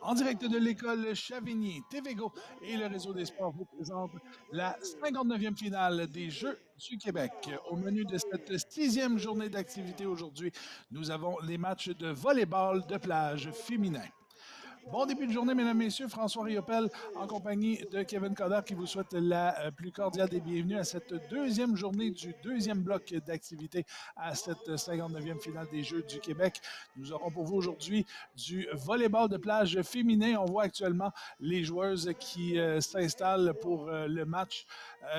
En direct de l'école Chavigny, TVGO et le réseau des sports vous présentent la 59e finale des Jeux du Québec. Au menu de cette sixième journée d'activité aujourd'hui, nous avons les matchs de volleyball de plage féminin. Bon début de journée, mesdames, messieurs. François Riopel en compagnie de Kevin Coder qui vous souhaite la plus cordiale des bienvenus à cette deuxième journée du deuxième bloc d'activité à cette 59e finale des Jeux du Québec. Nous aurons pour vous aujourd'hui du volleyball de plage féminin. On voit actuellement les joueuses qui s'installent pour le match.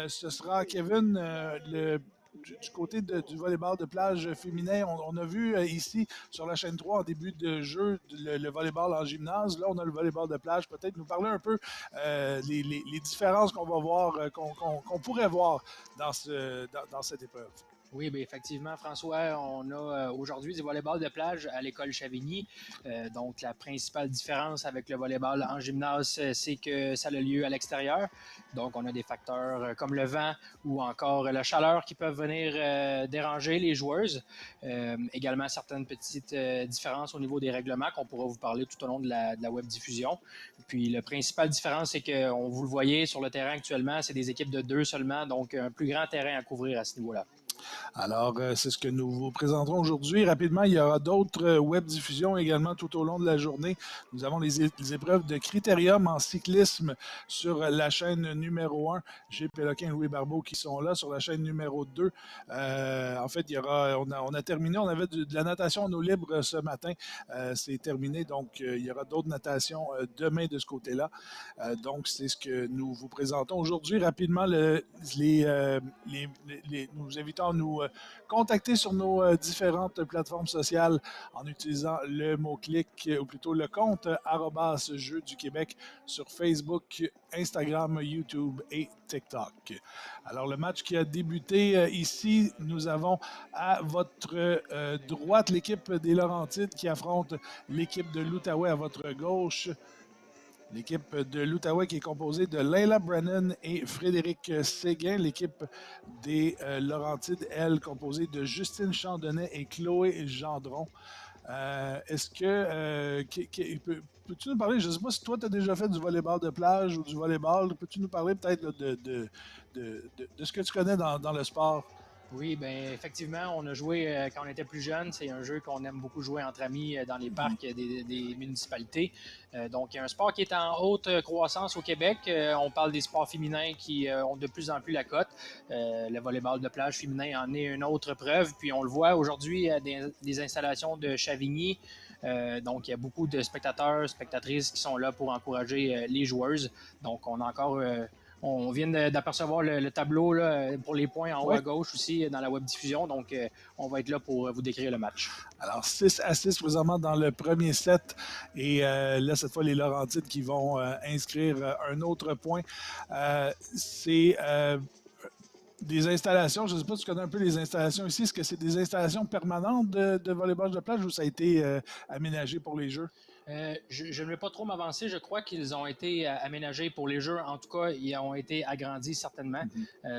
Ce sera Kevin, du côté du volleyball de plage féminin. On a vu ici sur la chaîne 3 en début de jeu le volleyball en gymnase. Là, on a le volleyball de plage. Peut-être nous parler un peu les différences qu'on va voir, qu'on pourrait voir dans cette épreuve. Oui, bien, effectivement, François, on a aujourd'hui du volleyball de plage à l'école Chavigny. Donc, la principale différence avec le volleyball en gymnase, c'est que ça a lieu à l'extérieur. Donc, on a des facteurs comme le vent ou encore la chaleur qui peuvent venir déranger les joueuses. Également, certaines petites différences au niveau des règlements qu'on pourra vous parler tout au long de la web diffusion. Puis, la principale différence, c'est qu'on vous le voyez sur le terrain actuellement, c'est des équipes de 2 seulement, donc un plus grand terrain à couvrir à ce niveau-là. Alors, c'est ce que nous vous présenterons aujourd'hui. Rapidement, il y aura d'autres web diffusions également tout au long de la journée. Nous avons les épreuves de critérium en cyclisme sur la chaîne numéro 1. Gilles Péloquin et Louis Barbeau qui sont là. Sur la chaîne numéro 2, en fait, on a terminé. On avait de la natation en eau libre ce matin. C'est terminé. Donc, il y aura d'autres natations demain de ce côté-là. Donc, c'est ce que nous vous présentons aujourd'hui. Rapidement, nous vous invitons à nous contacter sur nos différentes plateformes sociales en utilisant le mot-clic, ou plutôt le compte @Jeux du Québec sur Facebook, Instagram, YouTube et TikTok. Alors, le match qui a débuté ici, nous avons à votre droite l'équipe des Laurentides qui affronte l'équipe de l'Outaouais à votre gauche. L'équipe de l'Outaouais qui est composée de Leila Brennan et Frédéric Séguin. L'équipe des Laurentides, elle, composée de Justine Chandonnet et Chloé Gendron. Est-ce que... peux-tu nous parler, je ne sais pas si toi tu as déjà fait du volleyball de plage ou du volleyball, peux-tu nous parler peut-être là, de ce que tu connais dans le sport? Oui, bien, effectivement, on a joué quand on était plus jeune. C'est un jeu qu'on aime beaucoup jouer entre amis dans les parcs des municipalités. Donc, il y a un sport qui est en haute croissance au Québec. On parle des sports féminins qui ont de plus en plus la cote. Le volleyball de plage féminin en est une autre preuve. Puis, on le voit aujourd'hui à des installations de Chavigny. Donc, il y a beaucoup de spectateurs, spectatrices qui sont là pour encourager les joueuses. Donc, on a encore... on vient d'apercevoir le tableau là, pour les points en haut Oui. à gauche aussi dans la web diffusion. Donc, on va être là pour vous décrire le match. Alors, 6-6 présentement dans le premier set. Et là, cette fois, les Laurentides qui vont inscrire un autre point. C'est des installations. Je ne sais pas si tu connais un peu les installations ici. Est-ce que c'est des installations permanentes de volleyball de plage ou ça a été aménagé pour les Jeux? Je ne vais pas trop m'avancer. Je crois qu'ils ont été aménagés pour les Jeux. En tout cas, ils ont été agrandis certainement.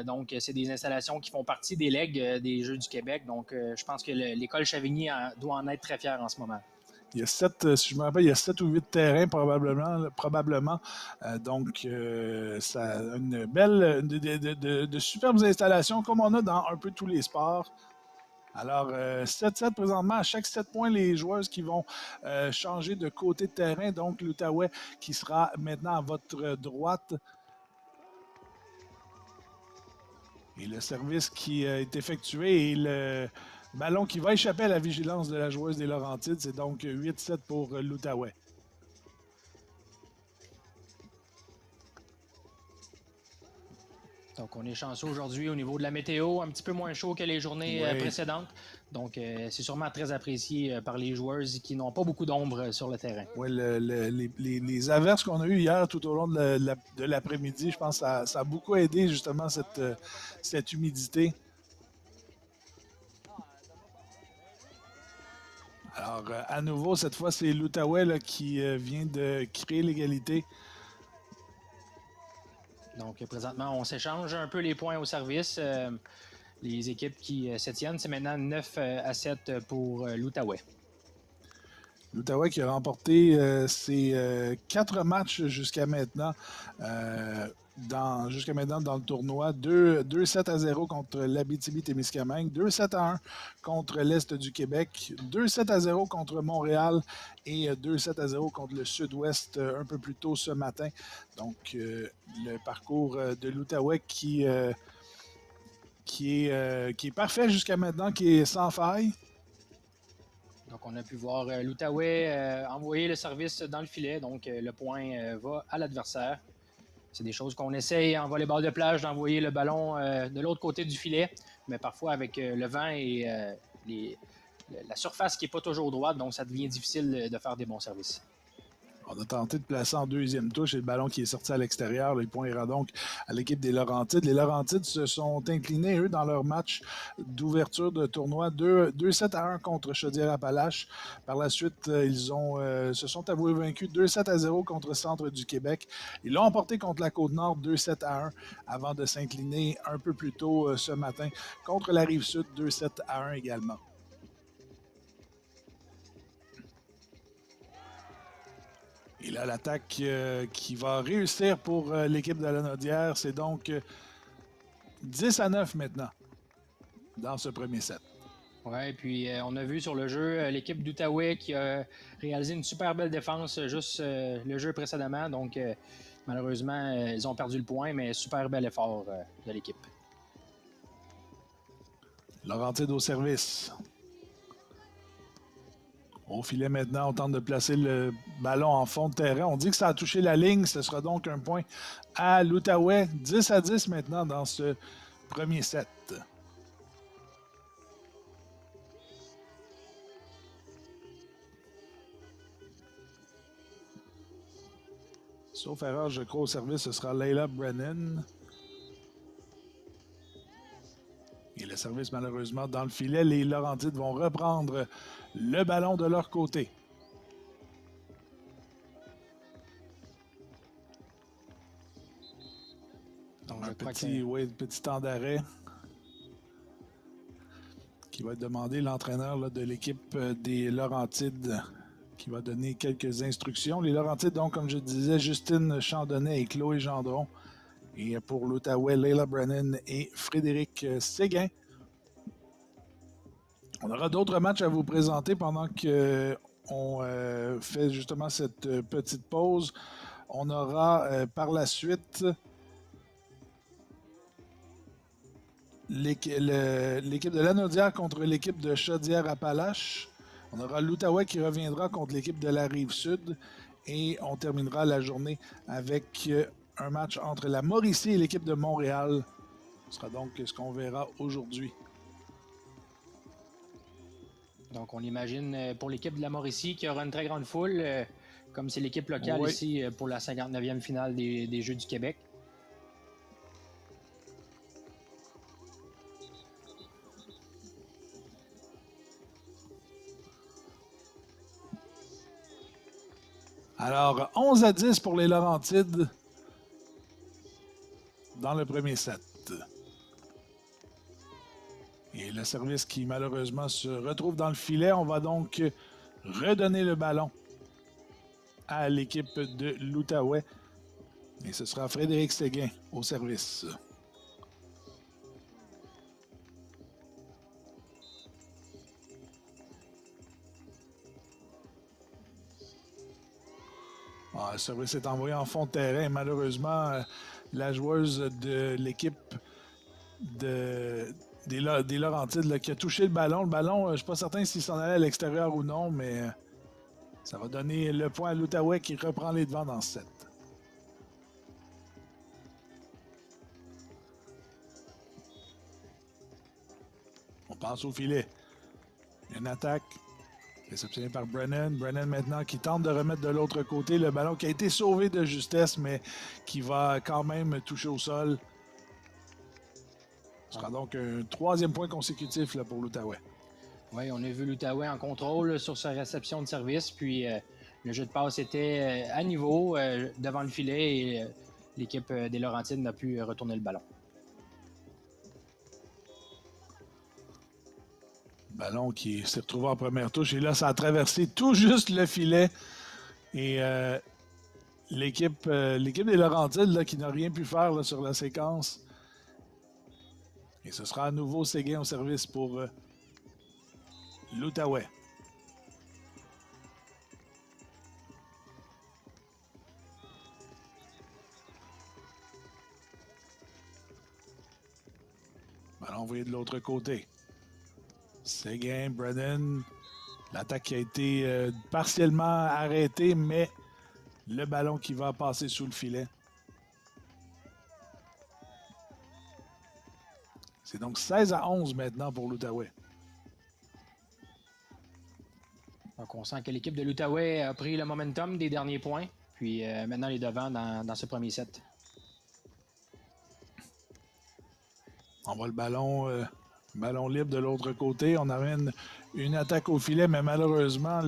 Donc, c'est des installations qui font partie des legs des Jeux du Québec. Donc, je pense que l'école Chavigny doit en être très fière en ce moment. Il y a 7, si je me rappelle, il y a 7 ou 8 terrains probablement. Donc, ça a une belle, de superbes installations comme on a dans un peu tous les sports. Alors, 7-7 présentement. À chaque 7 points, les joueuses qui vont changer de côté de terrain. Donc, l'Outaouais qui sera maintenant à votre droite. Et le service qui est effectué et le ballon qui va échapper à la vigilance de la joueuse des Laurentides. C'est donc 8-7 pour l'Outaouais. Donc, on est chanceux aujourd'hui au niveau de la météo, un petit peu moins chaud que les journées précédentes. Donc, c'est sûrement très apprécié par les joueuses qui n'ont pas beaucoup d'ombre sur le terrain. Oui, les averses qu'on a eues hier tout au long de l'après-midi, je pense que ça a beaucoup aidé justement cette humidité. Alors, à nouveau, cette fois, c'est l'Outaouais qui vient de créer l'égalité. Donc, présentement, on s'échange un peu les points au service. Les équipes qui se tiennent, c'est maintenant 9-7 pour l'Outaouais. L'Outaouais qui a remporté ses 4 matchs jusqu'à maintenant. Jusqu'à maintenant dans le tournoi. 2-7-0 contre l'Abitibi-Témiscamingue, 2-7-1 contre l'Est du Québec, 2-7-0 contre Montréal et 2-7-0 contre le Sud-Ouest un peu plus tôt ce matin. Donc, le parcours de l'Outaouais qui est parfait jusqu'à maintenant, qui est sans faille. Donc, on a pu voir l'Outaouais envoyer le service dans le filet. Donc, le point va à l'adversaire. C'est des choses qu'on essaye en volleyball de plage d'envoyer le ballon de l'autre côté du filet, mais parfois avec le vent et la surface qui n'est pas toujours droite, donc ça devient difficile de faire des bons services. On a tenté de placer en deuxième touche et le ballon qui est sorti à l'extérieur. Le point ira donc à l'équipe des Laurentides. Les Laurentides se sont inclinés, eux, dans leur match d'ouverture de tournoi 2-7-1 contre Chaudière-Appalaches. Par la suite, ils se sont avoués vaincus 2-7-0 contre Centre du Québec. Ils l'ont emporté contre la Côte-Nord 2-7-1 avant de s'incliner un peu plus tôt ce matin contre la Rive-Sud 2-7-1 également. Et là, l'attaque qui va réussir pour l'équipe de la Lanaudière, c'est donc 10-9 maintenant dans ce premier set. Oui, puis on a vu sur le jeu l'équipe d'Outaouais qui a réalisé une super belle défense juste le jeu précédemment. Donc, malheureusement, ils ont perdu le point, mais super bel effort de l'équipe. Laurentide au service. Au filet maintenant, on tente de placer le ballon en fond de terrain. On dit que ça a touché la ligne. Ce sera donc un point à l'Outaouais. 10-10 maintenant dans ce premier set. Sauf erreur, je crois, au service, ce sera Layla Brennan. Et le service, malheureusement, dans le filet. Les Laurentides vont reprendre le ballon de leur côté. Donc, un petit temps d'arrêt qui va être demandé. L'entraîneur de l'équipe des Laurentides qui va donner quelques instructions. Les Laurentides, donc, comme je disais, Justine Chandonnet et Chloé Gendron. Et pour l'Outaouais, Layla Brennan et Frédéric Séguin. On aura d'autres matchs à vous présenter pendant qu'on fait justement cette petite pause. On aura par la suite l'équipe de Lanaudière contre l'équipe de Chaudière-Appalaches. On aura l'Outaouais qui reviendra contre l'équipe de la Rive-Sud. Et on terminera la journée avec un match entre la Mauricie et l'équipe de Montréal. Ce sera donc ce qu'on verra aujourd'hui. Donc, on imagine pour l'équipe de la Mauricie qui aura une très grande foule, comme c'est l'équipe locale ici pour la 59e finale des Jeux du Québec. Alors, 11-10 pour les Laurentides dans le premier set. Et le service qui, malheureusement, se retrouve dans le filet. On va donc redonner le ballon à l'équipe de l'Outaouais. Et ce sera Frédéric Séguin au service. Le service est envoyé en fond de terrain. Malheureusement, la joueuse de l'équipe des Laurentides là, qui a touché le ballon. Le ballon, je ne suis pas certain s'il s'en allait à l'extérieur ou non, mais ça va donner le point à l'Outaouais qui reprend les devants dans ce set. On passe au filet. Une attaque. Réceptionné par Brennan. Brennan maintenant qui tente de remettre de l'autre côté le ballon qui a été sauvé de justesse, mais qui va quand même toucher au sol. Ce sera donc un troisième point consécutif là, pour l'Outaouais. Oui, on a vu l'Outaouais en contrôle sur sa réception de service, puis le jeu de passe était à niveau devant le filet et l'équipe des Laurentides n'a pu retourner le ballon. Ballon qui s'est retrouvé en première touche. Et là, ça a traversé tout juste le filet. Et l'équipe des Laurentides là, qui n'a rien pu faire là, sur la séquence. Et ce sera à nouveau Séguin au service pour l'Outaouais. Ballon envoyé de l'autre côté. Séguin, Brennan. L'attaque qui a été partiellement arrêtée, mais le ballon qui va passer sous le filet. C'est donc 16-11 maintenant pour l'Outaouais. Donc, on sent que l'équipe de l'Outaouais a pris le momentum des derniers points. Puis maintenant, les devants dans ce premier set. On voit le ballon libre de l'autre côté. On amène une attaque au filet, mais malheureusement,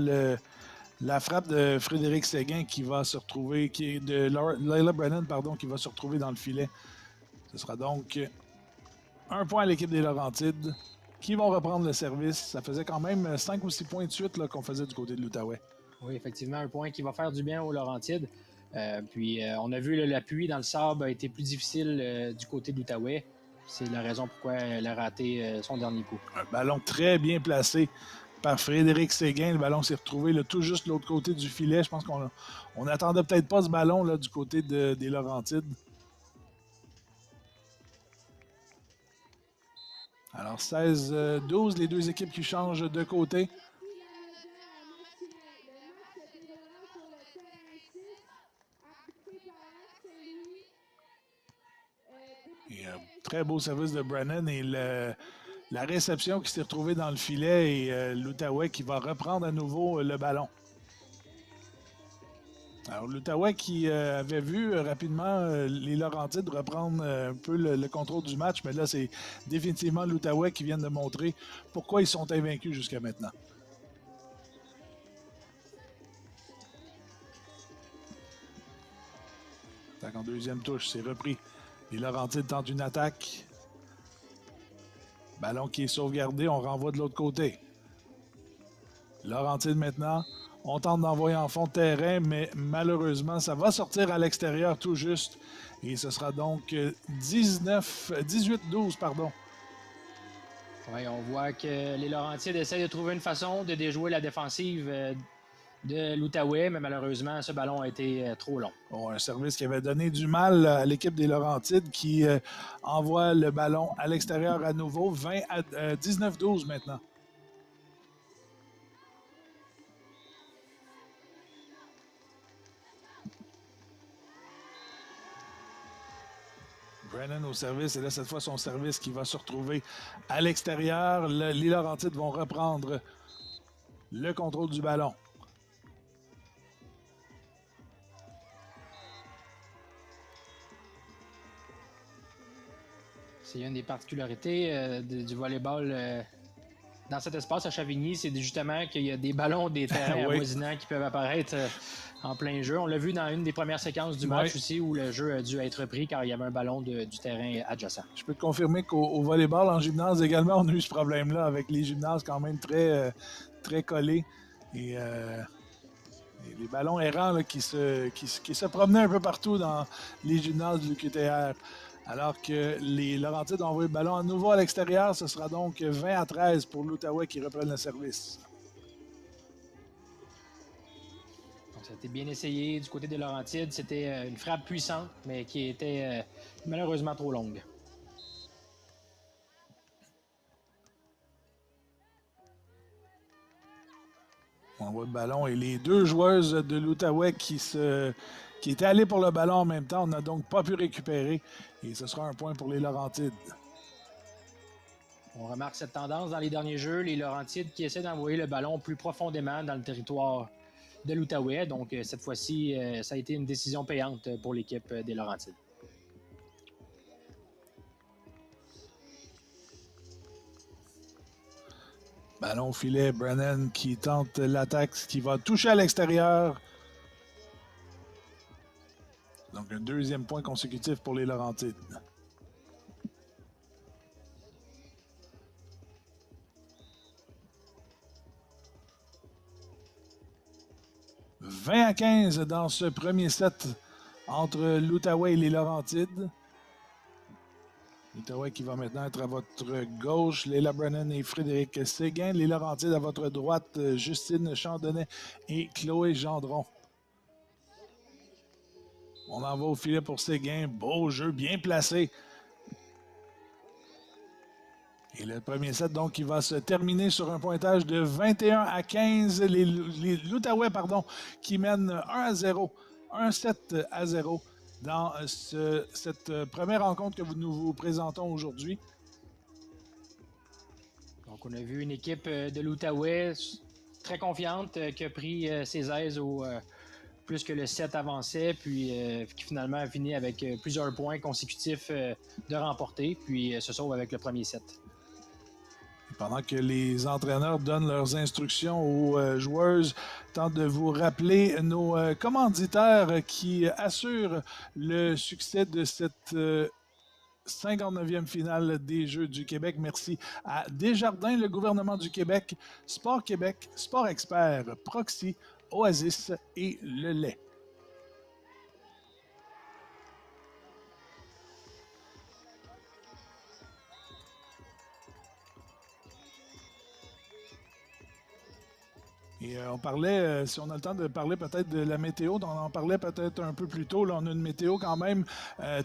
la frappe de Frédéric Séguin qui va se retrouver, de Layla Brennan, pardon, qui va se retrouver dans le filet. Ce sera donc un point à l'équipe des Laurentides qui vont reprendre le service. Ça faisait quand même 5 ou 6 points de suite là, qu'on faisait du côté de l'Outaouais. Oui, effectivement, un point qui va faire du bien aux Laurentides. Puis on a vu l'appui dans le sable a été plus difficile du côté de l'Outaouais. C'est la raison pourquoi elle a raté son dernier coup. Un ballon très bien placé par Frédéric Séguin. Le ballon s'est retrouvé là, tout juste de l'autre côté du filet. Je pense qu'on n'attendait peut-être pas ce ballon là, du côté des Laurentides. Alors 16-12, les deux équipes qui changent de côté. Et un très beau service de Brennan et la réception qui s'est retrouvée dans le filet et l'Outaouais qui va reprendre à nouveau le ballon. Alors l'Outaouais qui avait vu rapidement les Laurentides reprendre un peu le contrôle du match, mais là c'est définitivement l'Outaouais qui vient de montrer pourquoi ils sont invaincus jusqu'à maintenant. Attaque en deuxième touche, c'est repris. Les Laurentides tentent une attaque. Ballon qui est sauvegardé, on renvoie de l'autre côté. Laurentides maintenant, on tente d'envoyer en fond de terrain, mais malheureusement, ça va sortir à l'extérieur tout juste. Et ce sera donc 18-12, pardon. Oui, on voit que les Laurentides essaient de trouver une façon de déjouer la défensive de l'Outaouais, mais malheureusement, ce ballon a été trop long. Bon, un service qui avait donné du mal à l'équipe des Laurentides qui envoie le ballon à l'extérieur à nouveau. 19-12 maintenant. Brennan au service, et là, cette fois, son service qui va se retrouver à l'extérieur. Les Laurentides vont reprendre le contrôle du ballon. C'est une des particularités du volleyball dans cet espace à Chavigny, c'est justement qu'il y a des ballons des terrains oui. avoisinants qui peuvent apparaître en plein jeu. On l'a vu dans une des premières séquences du match aussi où le jeu a dû être repris car il y avait un ballon du terrain adjacent. Je peux te confirmer qu'au volleyball, en gymnase également, on a eu ce problème-là avec les gymnases quand même très collés. Et les ballons errants là, qui se promenaient un peu partout dans les gymnases du QTR. Alors que les Laurentides ont envoyé le ballon à nouveau à l'extérieur. Ce sera donc 20-13 pour l'Outaouais qui reprennent le service. Donc, ça a été bien essayé du côté des Laurentides. C'était une frappe puissante, mais qui était malheureusement trop longue. On envoie le ballon et les deux joueuses de l'Outaouais qui étaient allées pour le ballon en même temps. On n'a donc pas pu récupérer. Et ce sera un point pour les Laurentides. On remarque cette tendance dans les derniers jeux. Les Laurentides qui essaient d'envoyer le ballon plus profondément dans le territoire de l'Outaouais. Donc, cette fois-ci, ça a été une décision payante pour l'équipe des Laurentides. Ballon au filet, Brennan qui tente l'attaque, qui va toucher à l'extérieur. Donc, un deuxième point consécutif pour les Laurentides. 20-15 dans ce premier set entre l'Outaouais et les Laurentides. L'Outaouais qui va maintenant être à votre gauche, Leila Brennan et Frédéric Séguin. Les Laurentides à votre droite, Justine Chandonnet et Chloé Gendron. On en va au filet pour Séguin. Beau jeu, bien placé. Et le premier set, donc, qui va se terminer sur un pointage de 21-15. L'Outaouais, qui mène 1-0, 1-7-0 dans cette première rencontre que nous vous présentons aujourd'hui. Donc, on a vu une équipe de l'Outaouais très confiante qui a pris ses aises au plus que le set avançait, puis qui finalement a fini avec plusieurs points consécutifs de remporter, puis se sauve avec le premier set. Pendant que les entraîneurs donnent leurs instructions aux joueuses, tente de vous rappeler nos commanditaires qui assurent le succès de cette 59e finale des Jeux du Québec. Merci à Desjardins, le gouvernement du Québec, Sport Québec, Sport Expert, Proxy, Oasis et Le Lait. Et on parlait, si on a le temps de parler peut-être de la météo, on en parlait peut-être un peu plus tôt. Là, on a une météo quand même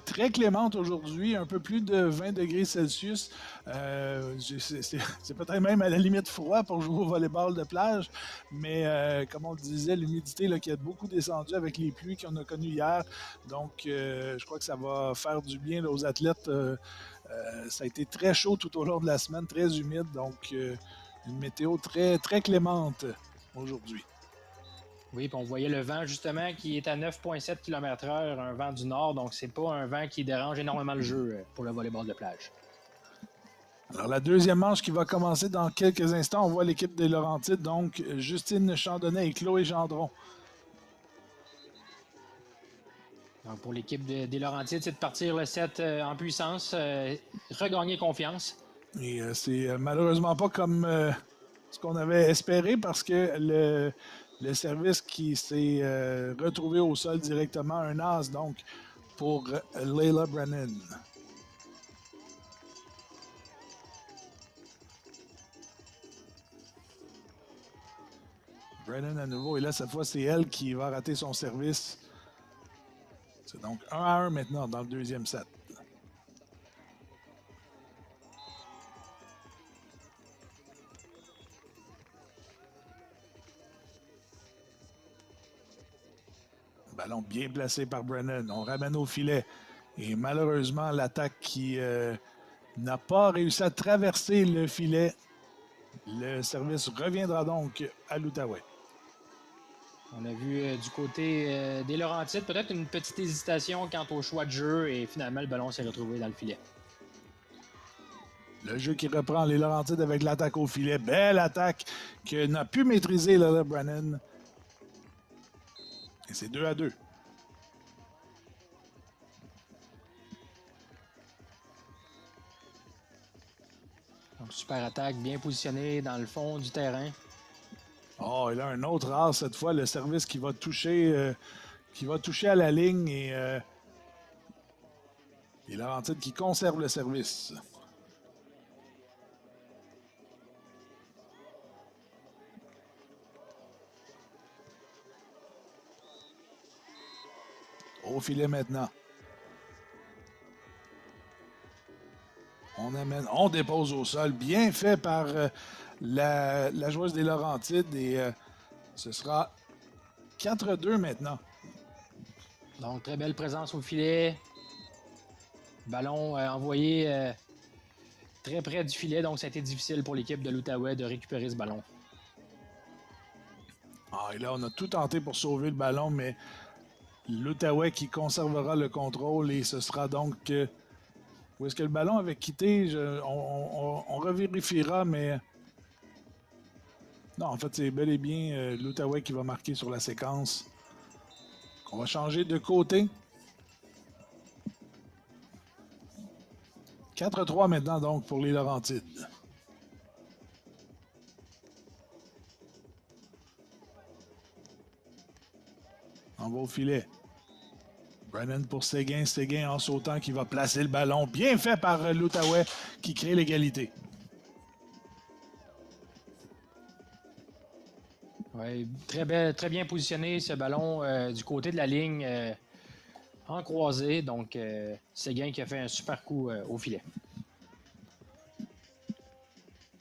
très clémente aujourd'hui, un peu plus de 20 degrés Celsius. C'est peut-être même à la limite froid pour jouer au volleyball de plage, mais comme on le disait, l'humidité là, qui a beaucoup descendu avec les pluies qu'on a connues hier. Donc, je crois que ça va faire du bien là, aux athlètes. Ça a été très chaud tout au long de la semaine, très humide, donc une météo très, très clémente aujourd'hui. Oui, puis on voyait le vent justement qui est à 9,7 km/h, un vent du nord, donc c'est pas un vent qui dérange énormément le jeu pour le volleyball de plage. Alors la deuxième manche qui va commencer dans quelques instants, on voit l'équipe des Laurentides, donc Justine Chandonnet et Chloé Gendron. Donc pour l'équipe des Laurentides, c'est de partir le set en puissance, regagner confiance. Et c'est malheureusement pas comme ce qu'on avait espéré parce que le service qui s'est retrouvé au sol directement, un as donc pour Leila Brennan. Brennan à nouveau, et là cette fois c'est elle qui va rater son service. C'est donc 1-1 maintenant dans le deuxième set. Ballon bien placé par Brennan. On ramène au filet. Et malheureusement, l'attaque qui n'a pas réussi à traverser le filet. Le service reviendra donc à l'Outaouais. On a vu du côté des Laurentides peut-être une petite hésitation quant au choix de jeu et finalement le ballon s'est retrouvé dans le filet. Le jeu qui reprend les Laurentides avec l'attaque au filet. Belle attaque que n'a pu maîtriser Leila Brennan. Et c'est 2-2. Donc super attaque, bien positionnée dans le fond du terrain. Oh, et là, un autre as cette fois, le service qui va toucher à la ligne et les Laurentides qui conservent le service. Au filet maintenant. On dépose au sol. Bien fait par la joueuse des Laurentides et ce sera 4-2 maintenant. Donc très belle présence au filet. Ballon envoyé très près du filet, donc ça a été difficile pour l'équipe de l'Outaouais de récupérer ce ballon. Ah, et là, on a tout tenté pour sauver le ballon, mais l'Outaouais qui conservera le contrôle et ce sera donc... où est-ce que le ballon avait quitté? On revérifiera, mais... Non, en fait, c'est bel et bien l'Outaouais qui va marquer sur la séquence. On va changer de côté. 4-3 maintenant, donc, pour les Laurentides. « On va au filet. Brennan pour Séguin. Séguin en sautant qui va placer le ballon. Bien fait par l'Outaouais qui crée l'égalité. Ouais, très bien positionné ce ballon du côté de la ligne en croisé. Donc, Séguin qui a fait un super coup au filet.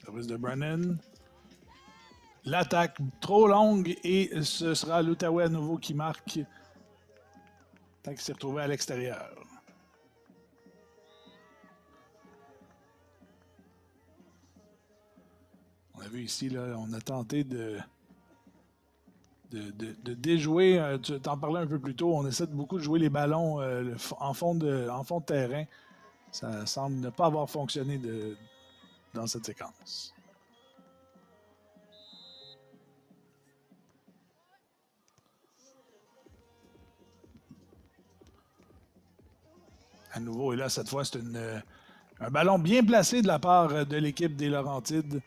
Service de Brennan. L'attaque trop longue et ce sera l'Outaouais à nouveau qui marque. Tant qu'il s'est retrouvé à l'extérieur. On a vu ici, là, on a tenté de déjouer. Tu t'en parlais un peu plus tôt. On essaie beaucoup de jouer les ballons en fond de terrain. Ça semble ne pas avoir fonctionné dans cette séquence. À nouveau, et là, cette fois, c'est un ballon bien placé de la part de l'équipe des Laurentides.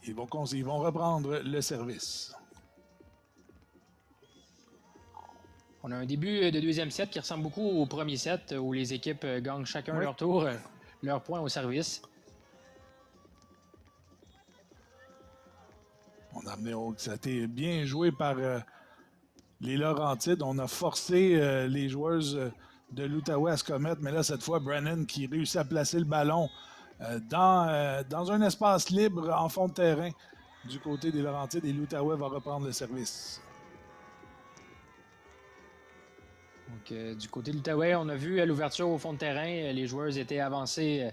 Ils vont reprendre le service. On a un début de deuxième set qui ressemble beaucoup au premier set où les équipes gagnent chacun leur tour, leur point au service. On a amené, ça a été bien joué par les Laurentides. On a forcé les joueuses de l'Outaouais à se commettre, mais là, cette fois, Brennan qui réussit à placer le ballon dans un espace libre en fond de terrain du côté des Laurentides et l'Outaouais va reprendre le service. Donc, du côté de l'Outaouais, on a vu à l'ouverture au fond de terrain, les joueuses étaient avancées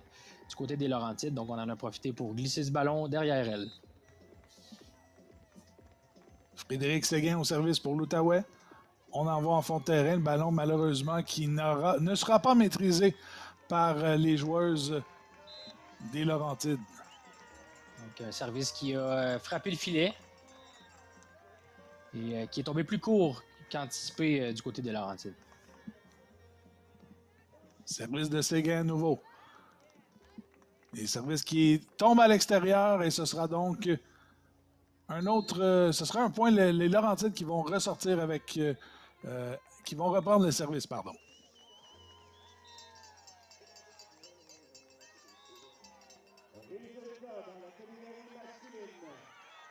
du côté des Laurentides, donc on en a profité pour glisser ce ballon derrière elles. Frédéric Séguin au service pour l'Outaouais. On envoie en fond de terrain le ballon, malheureusement, qui ne sera pas maîtrisé par les joueuses des Laurentides. Donc, un service qui a frappé le filet et qui est tombé plus court qu'anticipé du côté des Laurentides. Service de Séguin à nouveau. Et service qui tombe à l'extérieur et ce sera donc un autre. Ce sera un point, les Laurentides qui vont ressortir avec. Qui vont reprendre le service, pardon.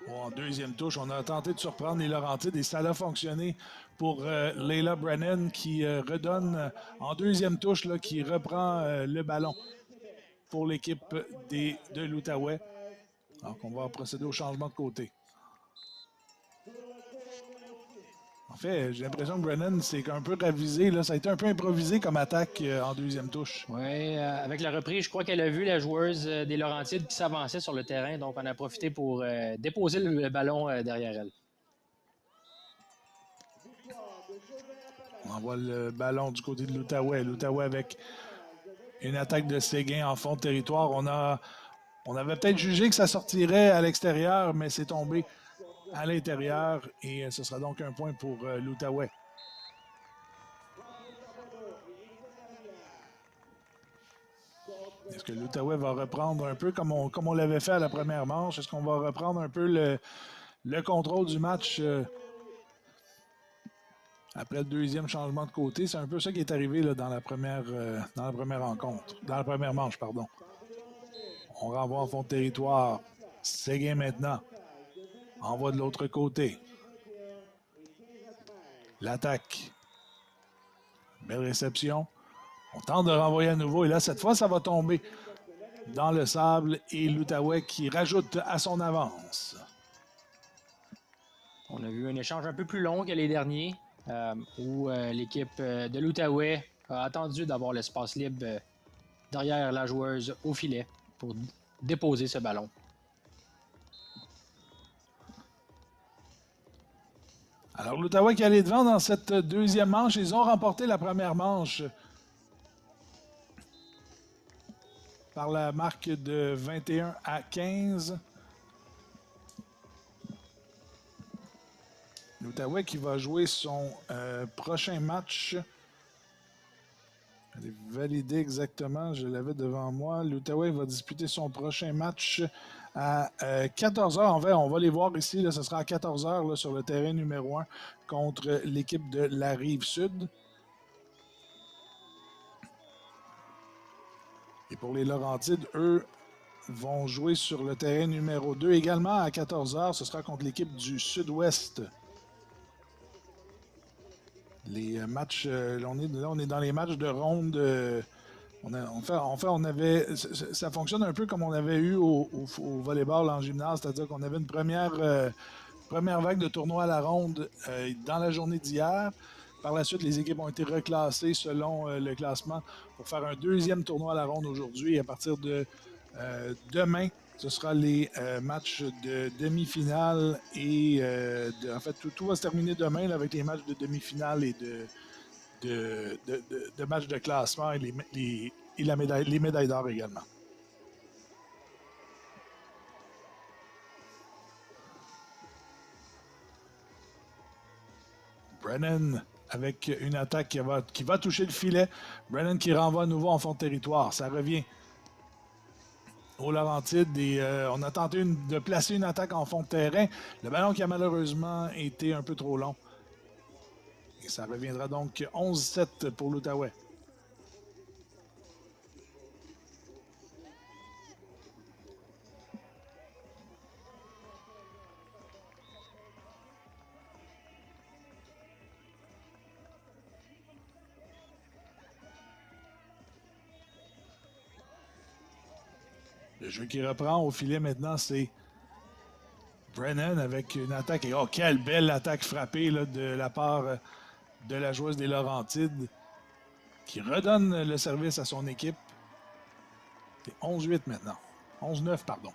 Bon, en deuxième touche, on a tenté de surprendre les Laurentides et ça a fonctionné pour Leila Brennan qui redonne en deuxième touche, là, qui reprend le ballon pour l'équipe de l'Outaouais. Donc, on va procéder au changement de côté. En fait, j'ai l'impression que Brennan s'est un peu ravisé. Là. Ça a été un peu improvisé comme attaque en deuxième touche. Oui, avec la reprise, je crois qu'elle a vu la joueuse des Laurentides qui s'avançait sur le terrain. Donc, on a profité pour déposer le ballon derrière elle. On envoie le ballon du côté de l'Outaouais. L'Outaouais avec une attaque de Séguin en fond de territoire. On avait peut-être jugé que ça sortirait à l'extérieur, mais c'est tombé à l'intérieur et ce sera donc un point pour l'Outaouais. Est-ce que l'Outaouais va reprendre un peu comme on l'avait fait à la première manche? Est-ce qu'on va reprendre un peu le contrôle du match après le deuxième changement de côté? C'est un peu ça qui est arrivé là, dans la première rencontre, dans la première manche, pardon. On renvoie en fond de territoire. Séguin maintenant. Envoie de l'autre côté. L'attaque. Belle réception. On tente de renvoyer à nouveau. Et là, cette fois, ça va tomber dans le sable. Et l'Outaouais qui rajoute à son avance. On a vu un échange un peu plus long que les derniers, où l'équipe de l'Outaouais a attendu d'avoir l'espace libre derrière la joueuse au filet pour déposer ce ballon. Alors, l'Outaouais qui allait devant dans cette deuxième manche. Ils ont remporté la première manche par la marque de 21-15. L'Outaouais qui va jouer son prochain match. Allez valider exactement, je l'avais devant moi. L'Outaouais va disputer son prochain match à 14 heures. En fait, on va les voir ici. Là, ce sera à 14 heures là, sur le terrain numéro 1 contre l'équipe de la Rive-Sud. Et pour les Laurentides, eux vont jouer sur le terrain numéro 2 également à 14 heures. Ce sera contre l'équipe du Sud-Ouest. Les matchs, là, on est dans les matchs de ronde. On avait, ça fonctionne un peu comme on avait eu au volleyball en gymnase, c'est-à-dire qu'on avait une première vague de tournois à la ronde dans la journée d'hier. Par la suite, les équipes ont été reclassées selon le classement pour faire un deuxième tournoi à la ronde aujourd'hui. Et à partir de demain, ce sera les matchs de demi-finale et en fait, tout va se terminer demain là, avec les matchs de demi-finale et de matchs de classement et les médailles d'or également. Brennan avec une attaque qui va toucher le filet. Brennan qui renvoie à nouveau en fond de territoire. Ça revient aux Laurentides et on a tenté de placer une attaque en fond de terrain. Le ballon qui a malheureusement été un peu trop long. Et ça reviendra donc 11-7 pour l'Outaouais. Le jeu qui reprend au filet maintenant, c'est Brennan avec une attaque. Et oh, quelle belle attaque frappée là, de la part de la joueuse des Laurentides qui redonne le service à son équipe. C'est 11-8 maintenant. 11-9, pardon.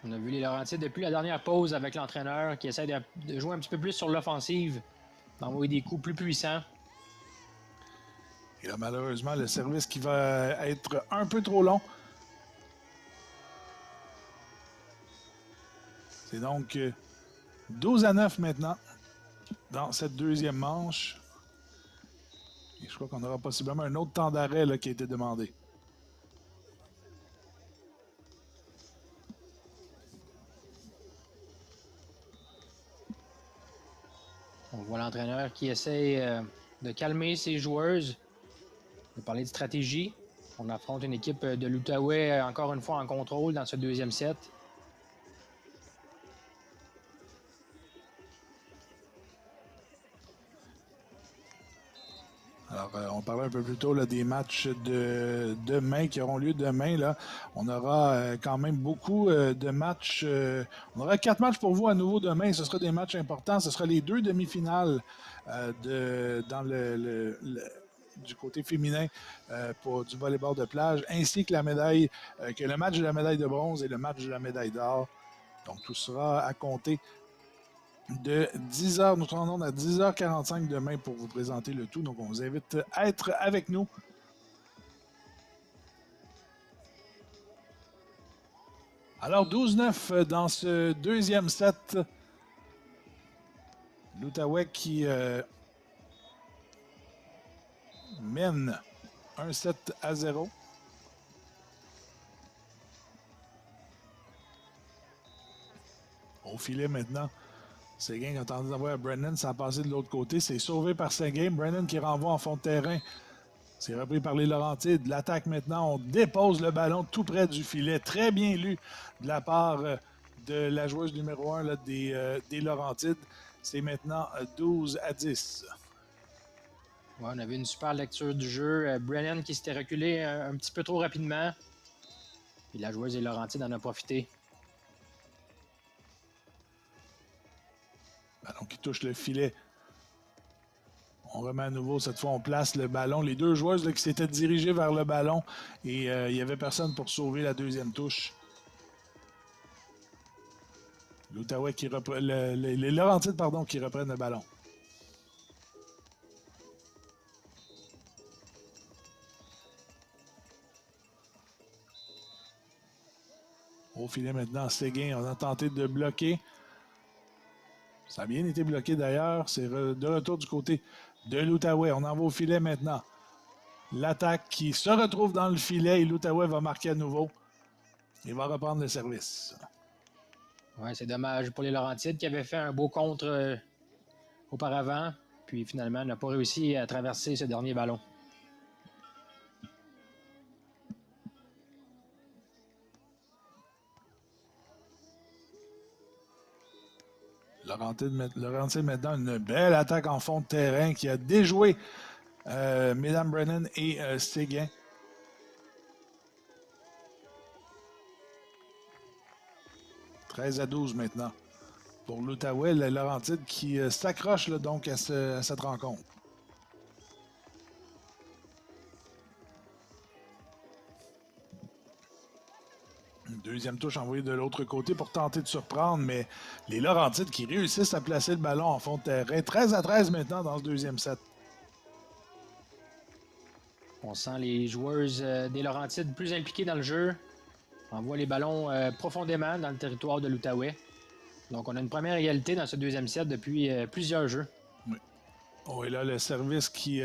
On a vu les Laurentides depuis la dernière pause avec l'entraîneur qui essaie de jouer un petit peu plus sur l'offensive, d'envoyer des coups plus puissants. Et là, malheureusement, le service qui va être un peu trop long. C'est donc 12-9 maintenant dans cette deuxième manche. Et je crois qu'on aura possiblement un autre temps d'arrêt qui a été demandé. On voit l'entraîneur qui essaie de calmer ses joueuses, de parler de stratégie. On affronte une équipe de l'Outaouais encore une fois en contrôle dans ce deuxième set. Alors, on parlait un peu plus tôt là, des matchs de demain qui auront lieu demain. Là. On aura quand même beaucoup de matchs. On aura 4 matchs pour vous à nouveau demain. Ce sera des matchs importants. Ce sera les 2 demi-finales dans du côté féminin du volleyball de plage, ainsi que la médaille, que le match de la médaille de bronze et le match de la médaille d'or. Donc, tout sera à compter de 10h. Nous tournons à 10h45 demain pour vous présenter le tout. Donc, on vous invite à être avec nous. Alors, 12-9 dans ce deuxième set. L'Outaouais qui mène 1-7-0. Au filet maintenant. Seguin qui a tendance à voir Brennan, ça a passé de l'autre côté. C'est sauvé par Seguin. Brennan qui renvoie en fond de terrain. C'est repris par les Laurentides. L'attaque maintenant, on dépose le ballon tout près du filet. Très bien lu de la part de la joueuse numéro 1 là, des Laurentides. C'est maintenant 12-10. Ouais, on avait une super lecture du jeu. Brennan qui s'était reculé un petit peu trop rapidement. Et la joueuse des Laurentides en a profité. Ballon qui touche le filet. On remet à nouveau, cette fois on place le ballon. Les deux joueuses là, qui s'étaient dirigées vers le ballon et il n'y avait personne pour sauver la deuxième touche. L'Outaouais qui reprend, les Laurentides qui reprennent le ballon. Au filet maintenant, Seguin, on a tenté de bloquer. Ça a bien été bloqué d'ailleurs. C'est de retour du côté de l'Outaouais. On envoie au filet maintenant. L'attaque qui se retrouve dans le filet et l'Outaouais va marquer à nouveau. Il va reprendre le service. Ouais, c'est dommage pour les Laurentides qui avaient fait un beau contre auparavant, puis finalement n'a pas réussi à traverser ce dernier ballon. Laurentide maintenant une belle attaque en fond de terrain qui a déjoué Mesdames Brennan et Séguin. « 13-12 maintenant. Pour l'Outaouais, le Laurentide qui s'accroche donc à cette rencontre. Une deuxième touche envoyée de l'autre côté pour tenter de surprendre, mais les Laurentides qui réussissent à placer le ballon en fond de terrain. 13-13 maintenant dans ce deuxième set. On sent les joueurs des Laurentides plus impliqués dans le jeu. On voit les ballons profondément dans le territoire de l'Outaouais. Donc, on a une première égalité dans ce deuxième set depuis plusieurs jeux. Oui. Oh, et là, le service qui...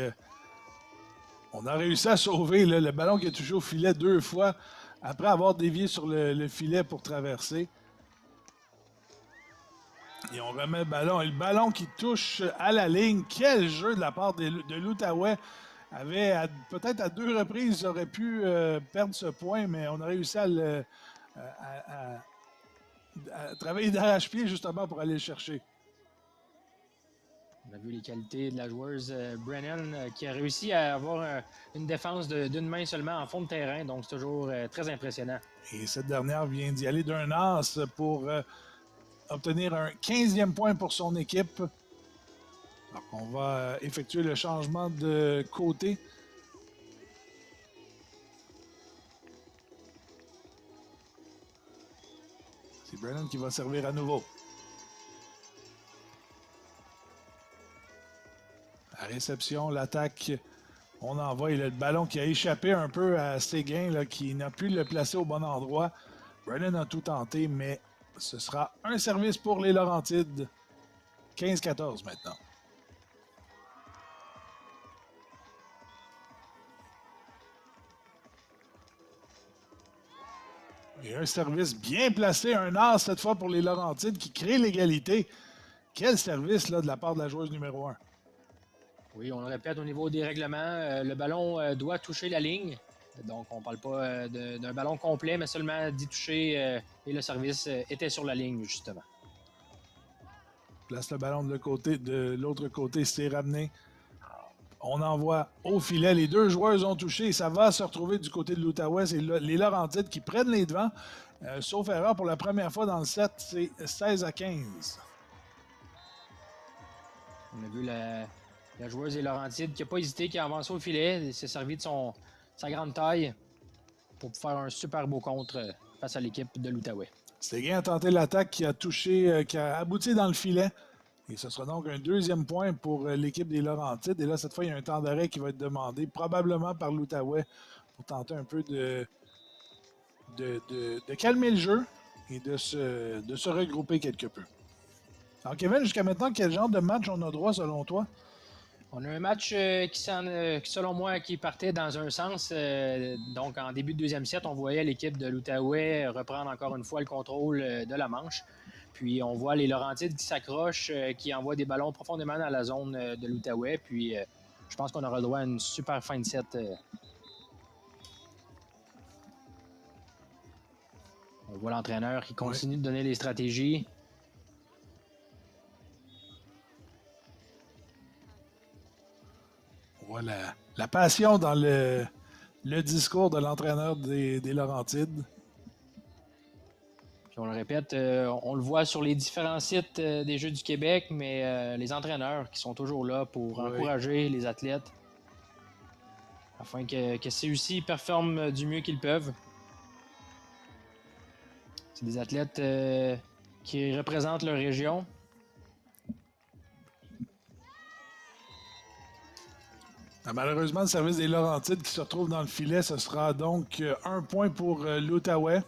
on a réussi à sauver le ballon qui a touché au filet 2 fois après avoir dévié sur le filet pour traverser. Et on remet le ballon. Et le ballon qui touche à la ligne. Quel jeu de la part de l'Outaouais. Peut-être à 2 reprises, ils auraient pu perdre ce point, mais on a réussi à travailler d'arrache-pied justement pour aller le chercher. On a vu les qualités de la joueuse Brennan qui a réussi à avoir une défense d'une main seulement en fond de terrain. Donc, c'est toujours très impressionnant. Et cette dernière vient d'y aller d'un as pour obtenir un 15e point pour son équipe. Donc, on va effectuer le changement de côté. C'est Brennan qui va servir à nouveau. La réception, l'attaque, on envoie. Il a le ballon qui a échappé un peu à Séguin, là, qui n'a pu le placer au bon endroit. Brennan a tout tenté, mais ce sera un service pour les Laurentides. 15-14 maintenant. Et un service bien placé, un as cette fois pour les Laurentides qui crée l'égalité. Quel service là, de la part de la joueuse numéro 1. Oui, on le répète au niveau des règlements, le ballon doit toucher la ligne. Donc, on ne parle pas d'un ballon complet, mais seulement d'y toucher et le service était sur la ligne, justement. Place le ballon de l'autre côté, c'est ramené. On envoie au filet. Les 2 joueurs ont touché et ça va se retrouver du côté de l'Outaouais. C'est les Laurentides qui prennent les devants. Sauf erreur, pour la première fois dans le set, c'est 16-15. On a vu la joueuse des Laurentides qui n'a pas hésité, qui a avancé au filet. Il s'est servi de sa grande taille pour faire un super beau contre face à l'équipe de l'Outaouais. Séguin a tenté l'attaque qui a touché, qui a abouti dans le filet. Et ce sera donc un 2e point pour l'équipe des Laurentides. Et là, cette fois, il y a un temps d'arrêt qui va être demandé, probablement par l'Outaouais, pour tenter un peu de calmer le jeu et de se regrouper quelque peu. Alors, Kevin, jusqu'à maintenant, quel genre de match on a droit selon toi? On a un match qui, selon moi, qui partait dans un sens. Donc, en début de deuxième set, on voyait l'équipe de l'Outaouais reprendre encore une fois le contrôle de la manche. Puis, on voit les Laurentides qui s'accrochent, qui envoient des ballons profondément dans la zone de l'Outaouais. Puis, je pense qu'on aura le droit à une super fin de set. On voit l'entraîneur qui continue de donner les stratégies. Voilà. La passion dans le discours de l'entraîneur des Laurentides. Puis on le répète, on le voit sur les différents sites des Jeux du Québec, mais les entraîneurs qui sont toujours là pour encourager les athlètes afin que ceux-ci performent du mieux qu'ils peuvent. C'est des athlètes qui représentent leur région. Malheureusement, le service des Laurentides qui se retrouve dans le filet, ce sera donc 1 point pour l'Outaouais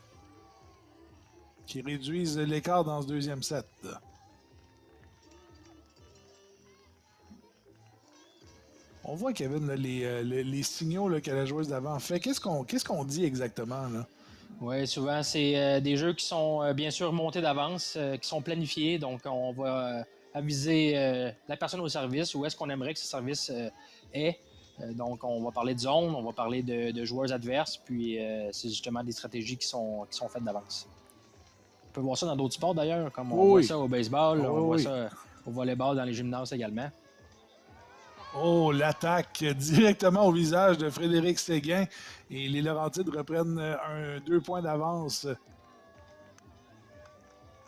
qui réduisent l'écart dans ce deuxième set. On voit, Kevin, là, les signaux là, que la joueuse d'avant fait. Qu'est-ce qu'on dit exactement, là? Oui, souvent, c'est des jeux qui sont bien sûr montés d'avance, qui sont planifiés. Donc, on va aviser la personne au service où est-ce qu'on aimerait que ce service est. Donc, on va parler de zone, on va parler de joueurs adverses, puis c'est justement des stratégies qui sont faites d'avance. On peut voir ça dans d'autres sports d'ailleurs, comme on voit Oui, ça au oui, baseball, on voit oui. ça au volleyball dans les gymnases également. Oh, l'attaque directement au visage de Frédéric Séguin et les Laurentides reprennent 2 points d'avance.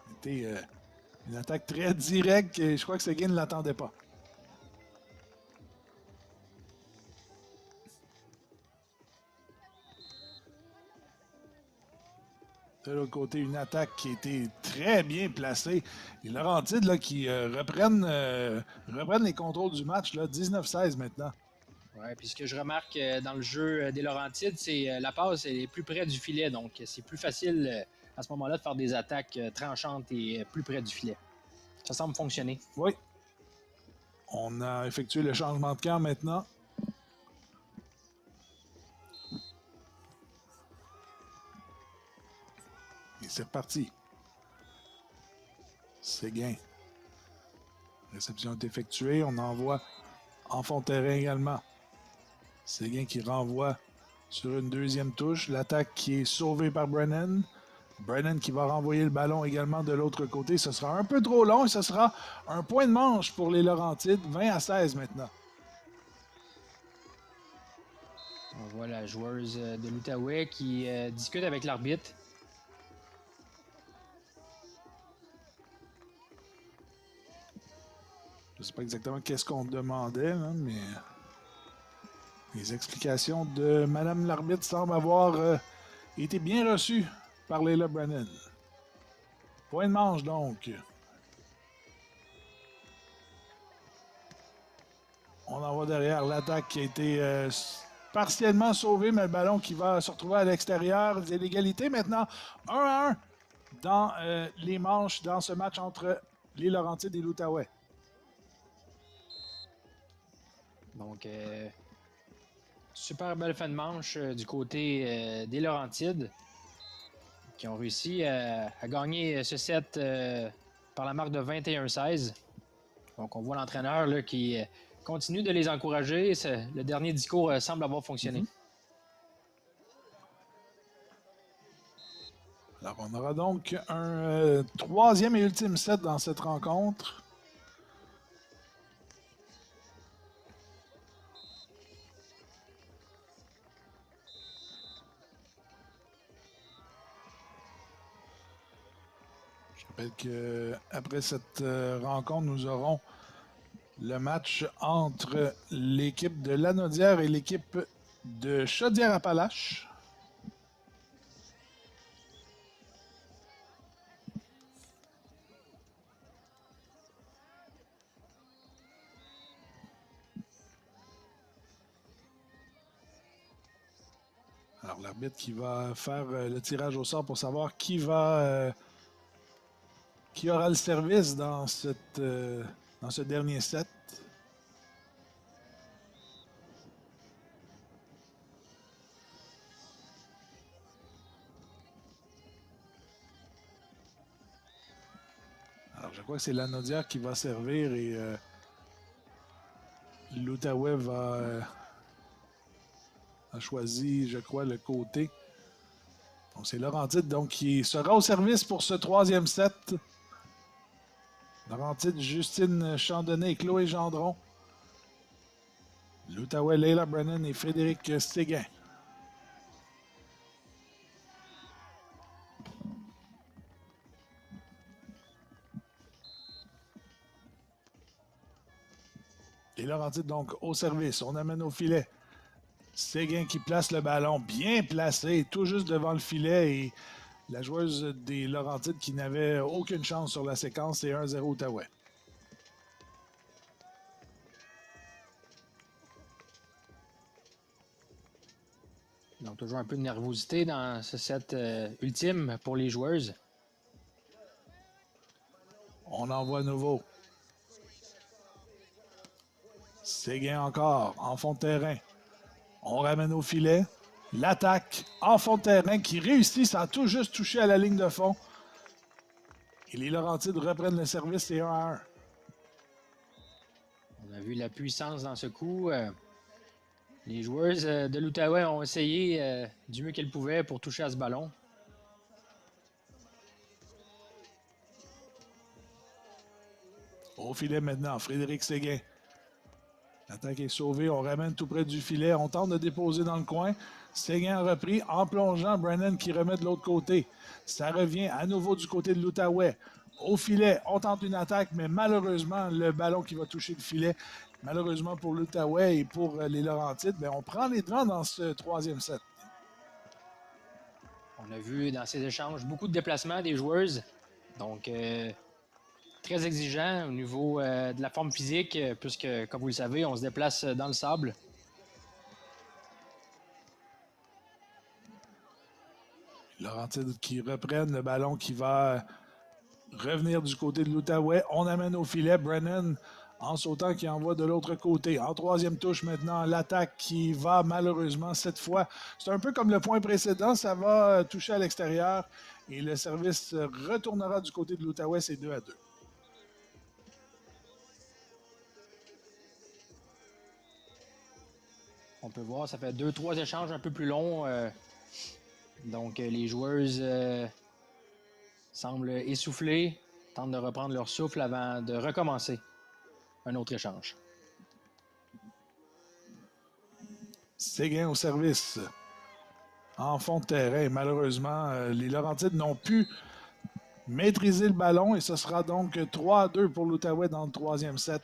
C'était une attaque très directe et je crois que Séguin ne l'attendait pas. De l'autre côté, une attaque qui a été très bien placée. Les Laurentides là, qui reprennent les contrôles du match, 19-16 maintenant. Ouais, puis ce que je remarque dans le jeu des Laurentides, c'est la passe est plus près du filet, donc c'est plus facile à ce moment-là de faire des attaques tranchantes et plus près du filet. Ça semble fonctionner. Oui, on a effectué le changement de camp maintenant. Et c'est reparti. Séguin. Réception est effectuée. On envoie en fond de terrain également. Séguin qui renvoie sur une deuxième touche. L'attaque qui est sauvée par Brennan. Brennan qui va renvoyer le ballon également de l'autre côté. Ce sera un peu trop long et ce sera un point de manche pour les Laurentides. 20-16 maintenant. On voit la joueuse de l'Outaouais qui discute avec l'arbitre. Je ne sais pas exactement qu'est-ce qu'on demandait, là, mais les explications de Madame l'arbitre semblent avoir été bien reçues par Leila Brennan. Point de manche donc. On envoie derrière l'attaque qui a été partiellement sauvée, mais le ballon qui va se retrouver à l'extérieur. C'est l'égalité maintenant. 1-1 dans les manches dans ce match entre les Laurentides et l'Outaouais. Donc, super belle fin de manche du côté des Laurentides qui ont réussi à gagner ce set par la marque de 21-16. Donc, on voit l'entraîneur là, qui continue de les encourager. Le dernier discours semble avoir fonctionné. Alors, on aura donc un troisième et ultime set dans cette rencontre. Je rappelle qu'après cette rencontre, nous aurons le match entre l'équipe de Lanaudière et l'équipe de Chaudière-Appalaches. Alors, l'arbitre qui va faire le tirage au sort pour savoir qui aura le service dans ce dernier set. Alors, je crois que c'est Lanaudière qui va servir et l'Outaouais a choisi, je crois, le côté. Donc, c'est Laurentide donc, qui sera au service pour ce troisième set. Laurentide, Justine Chandonnet et Chloé Gendron. L'Outaouais, Leila Brennan et Frédéric Séguin. Et Laurentide, donc, au service. On amène au filet. Séguin qui place le ballon bien placé, tout juste devant le filet. Et la joueuse des Laurentides qui n'avait aucune chance sur la séquence, c'est 1-0 Outaouais. Donc, toujours un peu de nervosité dans ce set ultime pour les joueuses. On envoie à nouveau. Séguin encore, en fond de terrain. On ramène au filet. L'attaque en fond de terrain qui réussit, ça a tout juste touché à la ligne de fond. Et les Laurentides reprennent le service, c'est 1-1. On a vu la puissance dans ce coup. Les joueurs de l'Outaouais ont essayé du mieux qu'ils pouvaient pour toucher à ce ballon. Au filet maintenant, Frédéric Séguin. L'attaque est sauvée, on ramène tout près du filet, on tente de déposer dans le coin. Séguin a repris en plongeant, Brennan qui remet de l'autre côté. Ça revient à nouveau du côté de l'Outaouais. Au filet, on tente une attaque, mais malheureusement, le ballon qui va toucher le filet, malheureusement pour l'Outaouais et pour les Laurentides, on prend les devants dans ce troisième set. On a vu dans ces échanges beaucoup de déplacements des joueurs. Donc, très exigeant au niveau de la forme physique, puisque, comme vous le savez, on se déplace dans le sable. Laurentides qui reprennent le ballon qui va revenir du côté de l'Outaouais. On amène au filet Brennan en sautant qui envoie de l'autre côté. En troisième touche maintenant, l'attaque qui va malheureusement cette fois. C'est un peu comme le point précédent, ça va toucher à l'extérieur et le service retournera du côté de l'Outaouais, c'est 2-2. On peut voir, ça fait 2-3 échanges un peu plus longs. Donc, les joueurs semblent essoufflés, tentent de reprendre leur souffle avant de recommencer un autre échange. Séguin au service. En fond de terrain, malheureusement, les Laurentides n'ont pu maîtriser le ballon et ce sera donc 3-2 pour l'Outaouais dans le troisième set.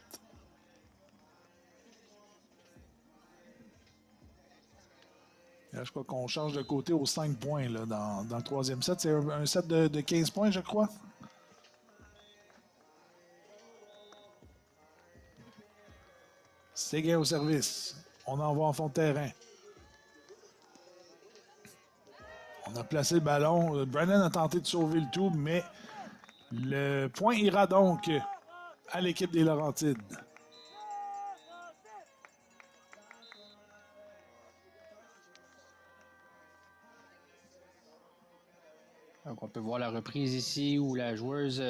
Là, je crois qu'on change de côté aux 5 points là, dans le troisième set. C'est un set de 15 points, je crois. Séguin au service. On envoie en fond de terrain. On a placé le ballon. Brennan a tenté de sauver le tout, mais le point ira donc à l'équipe des Laurentides. Donc, on peut voir la reprise ici où la joueuse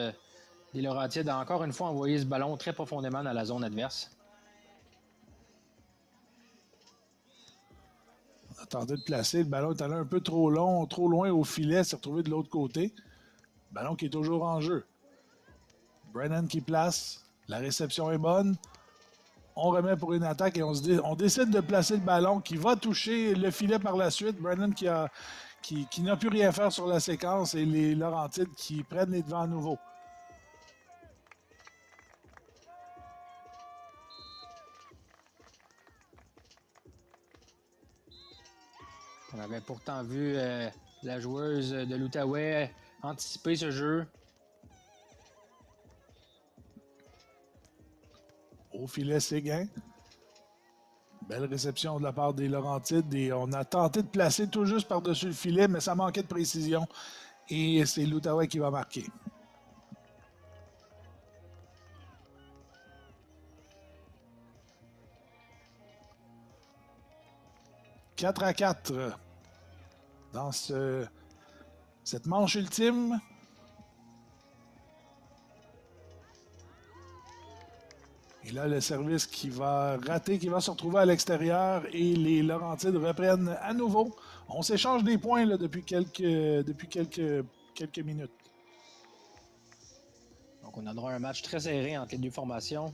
des Laurentides a encore une fois envoyé ce ballon très profondément dans la zone adverse. On a tenté de placer. Le ballon est allé un peu trop long, trop loin au filet, s'est retrouvé de l'autre côté. Le ballon qui est toujours en jeu. Brennan qui place. La réception est bonne. On remet pour une attaque et on décide de placer le ballon qui va toucher le filet par la suite. Brennan qui n'a pu rien faire sur la séquence et les Laurentides qui prennent les devants à nouveau. On avait pourtant vu la joueuse de l'Outaouais anticiper ce jeu. Au filet, Séguin. Belle réception de la part des Laurentides et on a tenté de placer tout juste par-dessus le filet, mais ça manquait de précision. Et c'est l'Outaouais qui va marquer. « 4-4 dans cette manche ultime. Et là, le service qui va rater, qui va se retrouver à l'extérieur et les Laurentides reprennent à nouveau. On s'échange des points là, depuis quelques minutes. Donc, on a droit à un match très serré entre les deux formations.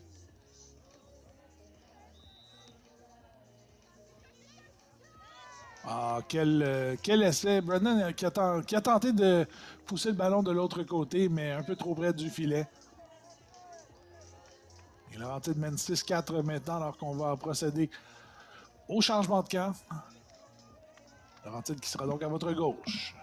Ah, quel essai. Brennan qui a tenté de pousser le ballon de l'autre côté, mais un peu trop près du filet. Et Laurentides mène 6-4 maintenant, alors qu'on va procéder au changement de camp. Laurentides qui sera donc à votre gauche.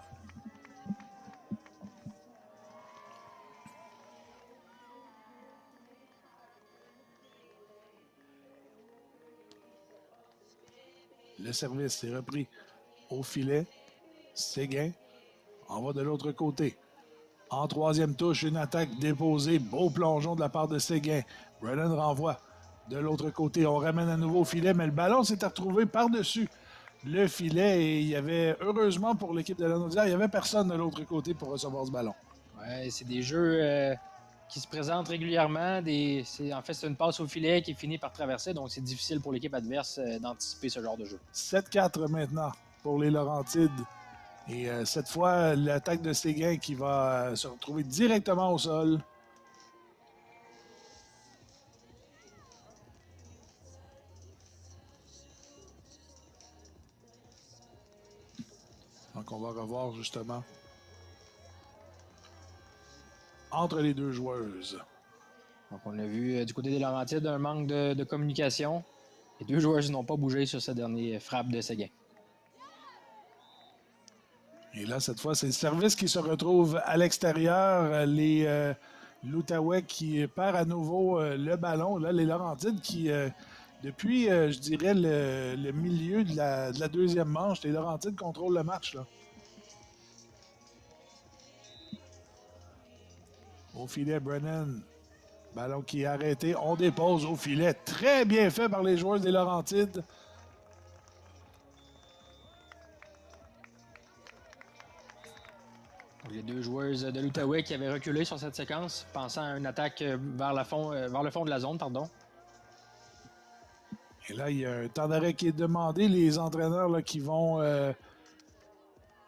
Le service est repris au filet. Séguin en va de l'autre côté. En troisième touche, une attaque déposée. Beau plongeon de la part de Séguin. Brennan renvoie de l'autre côté. On ramène à nouveau au filet, mais le ballon s'est retrouvé par-dessus le filet et il y avait, heureusement pour l'équipe de Lanaudière, il n'y avait personne de l'autre côté pour recevoir ce ballon. Ouais, c'est des jeux qui se présentent régulièrement. En fait, c'est une passe au filet qui finit par traverser, donc c'est difficile pour l'équipe adverse d'anticiper ce genre de jeu. 7-4 maintenant pour les Laurentides. Et cette fois, l'attaque de Séguin qui va se retrouver directement au sol. Donc, on va revoir justement entre les deux joueuses. Donc, on a vu du côté des Laurentides un manque de communication. Les deux joueuses n'ont pas bougé sur ce dernier frappe de Séguin. Et là, cette fois, c'est le service qui se retrouve à l'extérieur. L'Outaouais qui perd à nouveau le ballon. Là, les Laurentides qui, depuis, je dirais, le milieu de la deuxième manche, les Laurentides contrôlent le match. Là. Au filet, Brennan. Ballon qui est arrêté. On dépose au filet. Très bien fait par les joueurs des Laurentides. Les deux joueuses de l'Outaouais qui avaient reculé sur cette séquence, pensant à une attaque vers le fond de la zone, pardon. Et là, il y a un temps d'arrêt qui est demandé. Les entraîneurs là, qui vont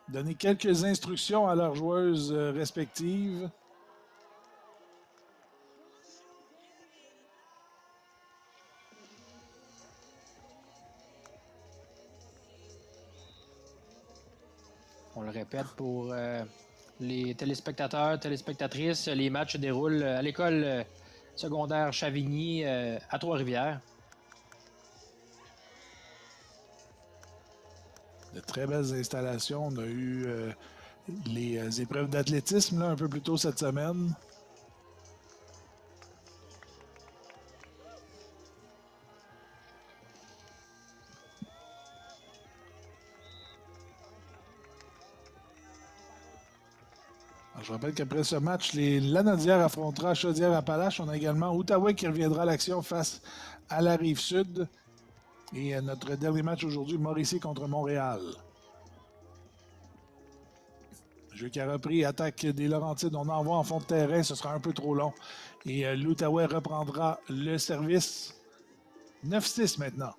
donner quelques instructions à leurs joueuses respectives. On le répète pour les téléspectateurs, téléspectatrices, les matchs se déroulent à l'école secondaire Chavigny à Trois-Rivières. De très belles installations. On a eu les épreuves d'athlétisme un peu plus tôt cette semaine. Alors, je rappelle qu'après ce match, les Lanaudière affrontera Chaudière-Appalaches. On a également Outaouais qui reviendra à l'action face à la Rive-Sud. Et notre dernier match aujourd'hui, Mauricie contre Montréal. Jeu qui a repris, attaque des Laurentides. On envoie en fond de terrain, ce sera un peu trop long. Et l'Outaouais reprendra le service. 9-6 maintenant.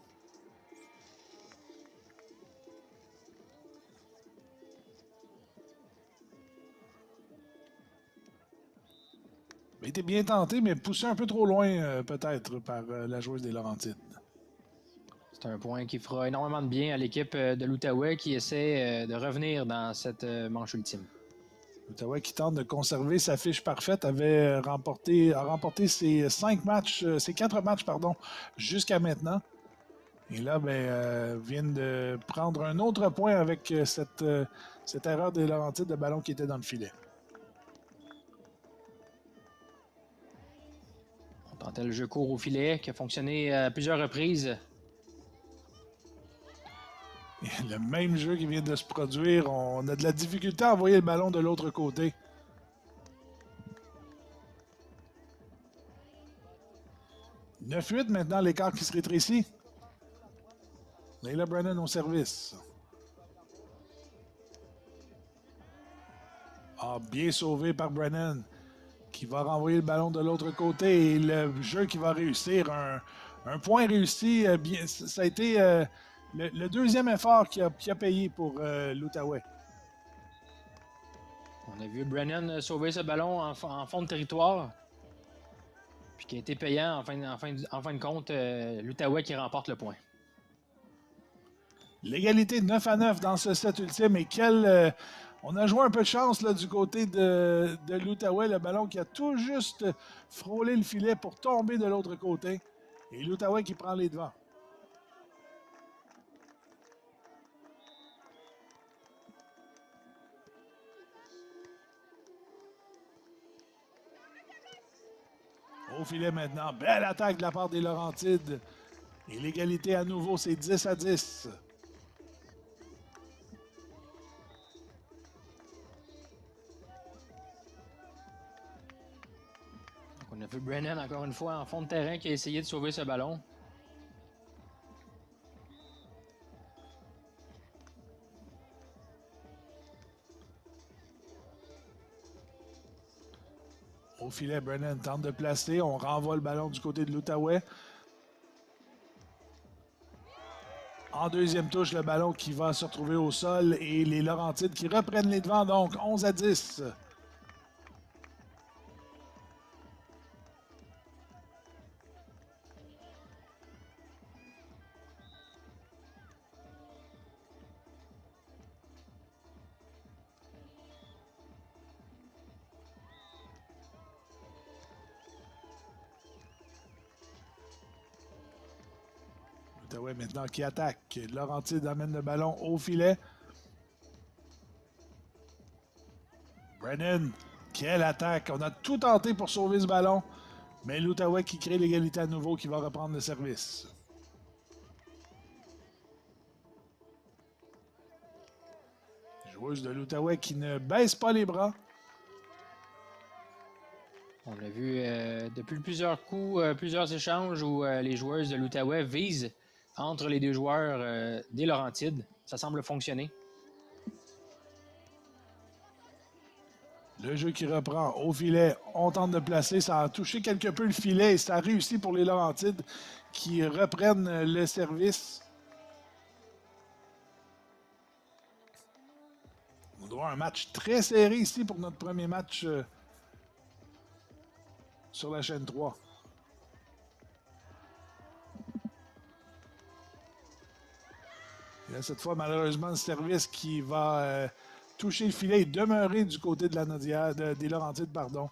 Il a été bien tenté, mais poussé un peu trop loin peut-être par la joueuse des Laurentides. C'est un point qui fera énormément de bien à l'équipe de l'Outaouais qui essaie de revenir dans cette manche ultime. L'Outaouais qui tente de conserver sa fiche parfaite a remporté ses 4 matchs jusqu'à maintenant. Et là, viennent de prendre un autre point avec cette erreur des Laurentides de ballon qui était dans le filet. On tentait le jeu court au filet qui a fonctionné à plusieurs reprises. Et le même jeu qui vient de se produire, on a de la difficulté à envoyer le ballon de l'autre côté. « 9-8 maintenant, l'écart qui se rétrécit. Layla Brennan au service. Ah, bien sauvé par Brennan, qui va renvoyer le ballon de l'autre côté. Et le jeu qui va réussir. Un point réussi. Ça a été le deuxième effort qui a payé pour l'Outaouais. On a vu Brennan sauver ce ballon en fond de territoire. Puis qui a été payant en fin de compte, l'Outaouais qui remporte le point. L'égalité 9-9 dans ce set ultime. Et on a joué un peu de chance là, du côté de l'Outaouais. Le ballon qui a tout juste frôlé le filet pour tomber de l'autre côté. Et l'Outaouais qui prend les devants. Au filet maintenant. Belle attaque de la part des Laurentides. Et l'égalité à nouveau, c'est 10-10. On a vu Brennan encore une fois en fond de terrain qui a essayé de sauver ce ballon. Au filet, Brennan tente de placer. On renvoie le ballon du côté de l'Outaouais. En deuxième touche, le ballon qui va se retrouver au sol et les Laurentides qui reprennent les devants, donc 11-10. L'Outaouais maintenant qui attaque. Laurentide amène le ballon au filet. Brennan, quelle attaque! On a tout tenté pour sauver ce ballon, mais l'Outaouais qui crée l'égalité à nouveau, qui va reprendre le service. Joueuse de l'Outaouais qui ne baisse pas les bras. On l'a vu depuis plusieurs coups, plusieurs échanges où les joueuses de l'Outaouais visent entre les deux joueurs des Laurentides. Ça semble fonctionner. Le jeu qui reprend au filet. On tente de placer. Ça a touché quelque peu le filet et ça a réussi pour les Laurentides qui reprennent le service. On doit avoir un match très serré ici pour notre premier match sur la chaîne 3. Et là, cette fois, malheureusement, le service qui va toucher le filet et demeurer du côté de la Nodière, des Laurentides, pardon.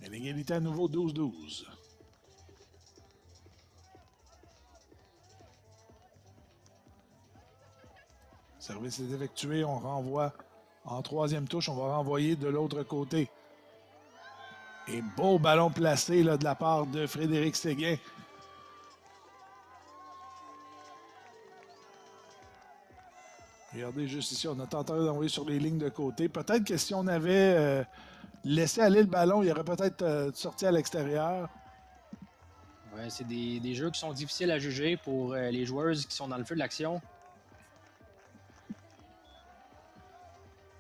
Et l'égalité à nouveau 12-12. Service est effectué, on renvoie en troisième touche, on va renvoyer de l'autre côté. Et beau ballon placé là, de la part de Frédéric Séguin. Regardez juste ici, on a tenté d'envoyer sur les lignes de côté. Peut-être que si on avait laissé aller le ballon, il aurait peut-être sorti à l'extérieur. Ouais, c'est des jeux qui sont difficiles à juger pour les joueuses qui sont dans le feu de l'action.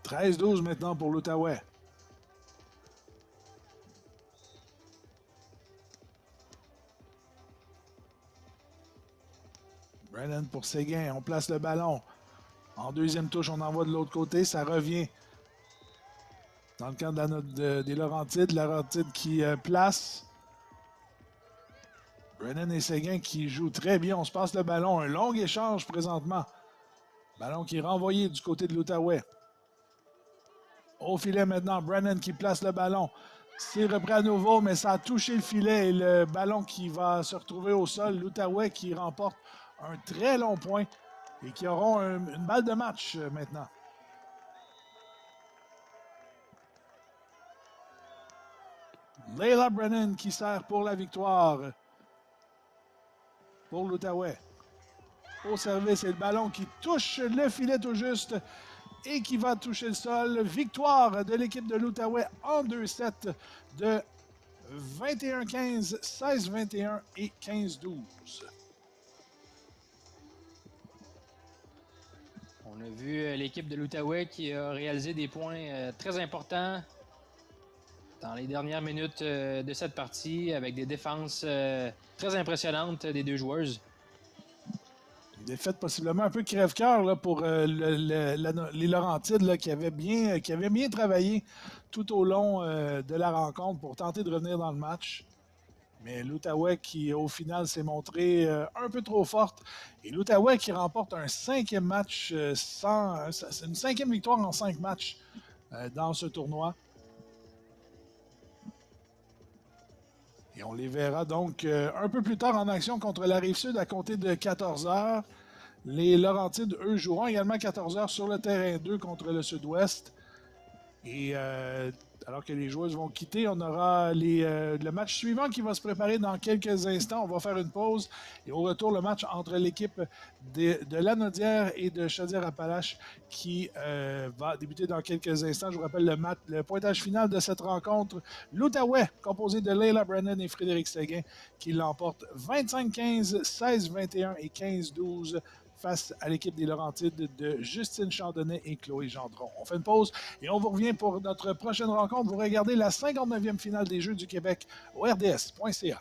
13-12 maintenant pour l'Outaouais. Brennan pour Séguin, on place le ballon. En deuxième touche, on envoie de l'autre côté, ça revient dans le camp des Laurentides. Laurentides qui place. Brennan et Séguin qui jouent très bien, on se passe le ballon. Un long échange présentement. Ballon qui est renvoyé du côté de l'Outaouais. Au filet maintenant, Brennan qui place le ballon. C'est repris à nouveau, mais ça a touché le filet et le ballon qui va se retrouver au sol. L'Outaouais qui remporte un très long point et qui auront une balle de match maintenant. Layla Brennan qui sert pour la victoire pour l'Outaouais. Au service et le ballon qui touche le filet tout juste et qui va toucher le sol. Victoire de l'équipe de l'Outaouais en 2-7 de 21-15, 16-21 et 15-12. On a vu l'équipe de l'Outaouais qui a réalisé des points très importants dans les dernières minutes de cette partie avec des défenses très impressionnantes des deux joueuses. Une défaite possiblement un peu crève-cœur là, pour les Laurentides là, qui avaient bien travaillé tout au long de la rencontre pour tenter de revenir dans le match. Mais l'Outaouais qui, au final, s'est montré un peu trop forte. Et l'Outaouais qui remporte un cinquième match c'est une cinquième victoire en 5 matchs dans ce tournoi. Et on les verra donc un peu plus tard en action contre la Rive-Sud à compter de 14h. Les Laurentides, eux, joueront également 14h sur le terrain 2 contre le Sud-Ouest. Et alors que les joueuses vont quitter, on aura le match suivant qui va se préparer dans quelques instants. On va faire une pause et au retour, le match entre l'équipe de Lanaudière et de Chaudière-Appalaches qui va débuter dans quelques instants. Je vous rappelle le pointage final de cette rencontre. L'Outaouais, composé de Layla Brennan et Frédéric Séguin, qui l'emporte 25-15, 16-21 et 15-12 face à l'équipe des Laurentides de Justine Chandonnet et Chloé Gendron. On fait une pause et on vous revient pour notre prochaine rencontre. Vous regardez la 59e finale des Jeux du Québec au rds.ca.